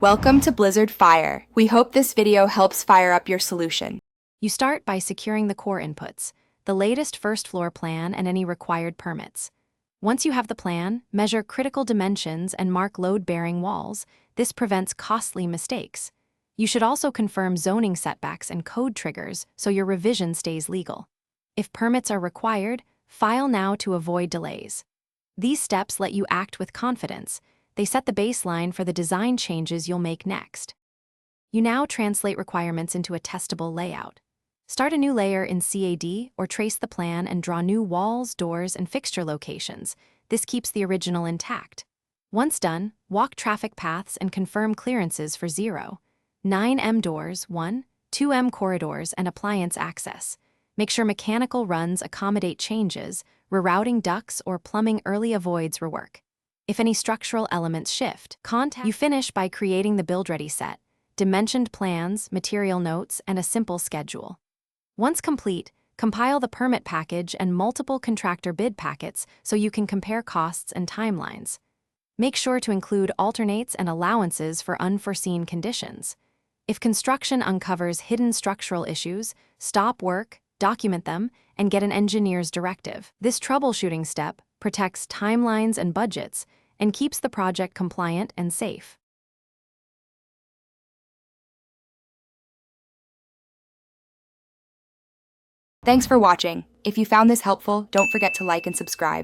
Welcome to Blizzard Fire. We hope this video helps fire up your solution. You start by securing the core inputs, the latest first floor plan and any required permits. Once you have the plan, measure critical dimensions and mark load-bearing walls. This prevents costly mistakes. You should also confirm zoning setbacks and code triggers so your revision stays legal. If permits are required, file now to avoid delays. These steps let you act with confidence. They set the baseline for the design changes you'll make next. You now translate requirements into a testable layout. Start a new layer in CAD or trace the plan and draw new walls, doors, and fixture locations. This keeps the original intact. Once done, walk traffic paths and confirm clearances for 0, 9M doors, 1, 2M corridors, and appliance access. Make sure mechanical runs accommodate changes, rerouting ducts or plumbing early avoids rework. If any structural elements shift, you finish by creating the build-ready set, dimensioned plans, material notes, and a simple schedule. Once complete, compile the permit package and multiple contractor bid packets so you can compare costs and timelines. Make sure to include alternates and allowances for unforeseen conditions. If construction uncovers hidden structural issues, stop work, document them, and get an engineer's directive. This troubleshooting step protects timelines and budgets and keeps the project compliant and safe. Thanks for watching. If you found this helpful, don't forget to like and subscribe.